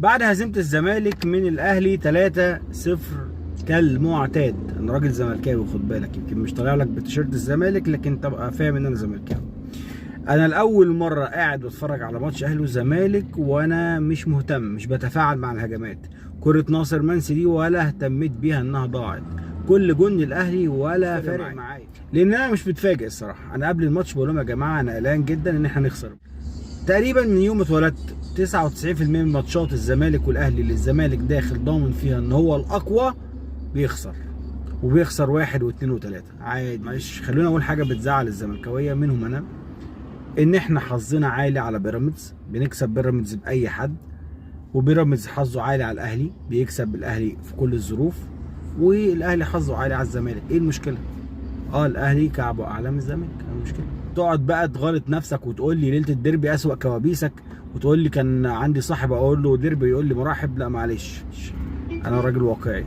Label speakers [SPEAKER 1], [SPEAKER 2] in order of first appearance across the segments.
[SPEAKER 1] بعد هزيمه الزمالك من الاهلي 3-0 كالمعتاد. انا راجل زملكاوي خد بالك، يمكن مش طالع لك بتيشيرت الزمالك لكن تبقى فاهم ان انا زملكاوي. انا لاول مره قاعد بتفرج على ماتش اهلي والزمالك وانا مش مهتم، مش بتفاعل مع الهجمات. كره ناصر منسي دي ولا اهتميت بيها انها ضاعت، كل جون الاهلي ولا فارق معايا، لان انا مش متفاجئ الصراحه. انا قبل الماتش بقول لهم يا جماعه انا قلقان جدا ان احنا نخسر. تقريبا من يوم ما اتولدت 99% من ماتشات الزمالك والاهلي اللي الزمالك داخل ضامن فيها ان هو الاقوى بيخسر، وبيخسر واحد واثنين وثلاثه عادي. معلش خلونا اقول حاجه بتزعل الزملكاويه منهم انا، ان احنا حظنا عالي على بيراميدز، بنكسب بيراميدز باي حد، وبيراميدز حظه عالي على الاهلي، بيكسب الاهلي في كل الظروف، والاهلي حظه عالي على الزمالك. ايه المشكله؟ الاهلي كعبه اعلى من الزمالك، ايه المشكله؟ تقعد بقى تغلط نفسك وتقول لي ليله الديربي اسوأ كوابيسك، وتقول لي كان عندي صاحب اقول له ديربي يقول لي مراحب. لا معلش، انا راجل واقعي.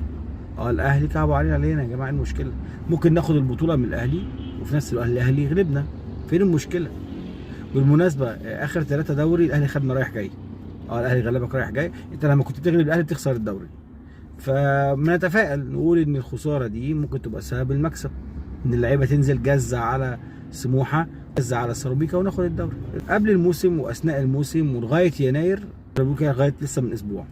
[SPEAKER 1] الاهلي كعبه علينا يا جماعه، ايه المشكله؟ ممكن ناخد البطوله من الاهلي وفي نفس الوقت الاهلي يغلبنا، فين المشكله؟ بالمناسبه اخر 3 دوري الاهلي خدنا رايح جاي. الاهلي غلبك رايح جاي، انت لما كنت بتغلب الاهلي بتخسر الدوري. فبنتفائل نقول ان الخساره دي ممكن تبقى سبب المكسب، ان اللعيبه تنزل جزه على سموحه، جزه على سيراميكا، وناخد الدوري قبل الموسم واثناء الموسم ولغايه يناير. سيراميكا لغايه لسه من اسبوع.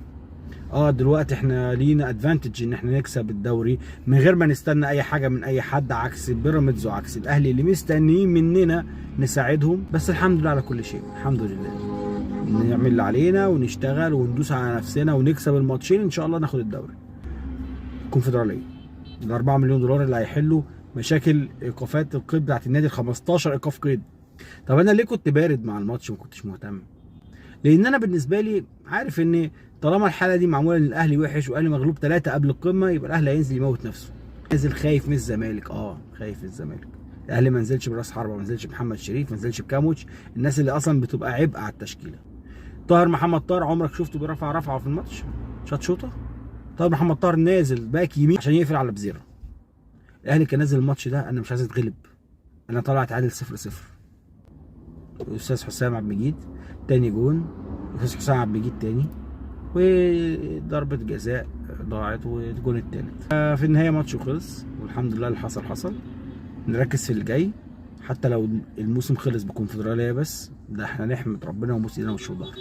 [SPEAKER 1] دلوقتي احنا لينا ادفانتج ان احنا نكسب الدوري من غير ما نستنى اي حاجه من اي حد، عكس بيراميدز وعكس الاهلي اللي مستنيين مننا نساعدهم. بس الحمد لله على كل شيء، الحمد لله. نعمل اللي علينا ونشتغل وندوس على نفسنا ونكسب الماتشين ان شاء الله ناخد الدوري. الكونفدراليه ال 4 مليون دولار اللي هيحلوا مشاكل ايقافات القيد بتاعت النادي، ال 15 ايقاف قيد. طب انا ليه كنت بارد مع الماتش وما كنتش مهتم؟ لان انا بالنسبه لي عارف ان طالما الحاله دي معموله ان الاهلي وحش والاهلي مغلوب 3 قبل القمه، يبقى الاهلي هينزل يموت نفسه. نازل خايف من الزمالك، خايف من الزمالك. الاهلي ما نزلش براس حربه، ما نزلش بمحمد شريف، ما نزلش بكاموتش، الناس اللي اصلا بتبقى عبء على التشكيله. طاهر محمد طاهر عمرك شفته بيرفع رفعه في الماتش؟ شوطه. طاهر محمد طاهر نازل باك يمين عشان يقفل على بزيره. الاهلي كان نازل الماتش ده انا مش عايز اتغلب، انا طالع اتعادل 0-0. الاستاذ حسام عبد المجيد تاني جون، الاستاذ حسام عبد المجيد تاني، وضربة جزاء ضاعت والجون التالت. في النهاية ماتش وخلص، والحمد لله اللي حصل حصل. نركز في اللي جاي، حتى لو الموسم خلص بكونفدرالية بس ده احنا نحمد ربنا ونبوس ايدينا وش وظهر.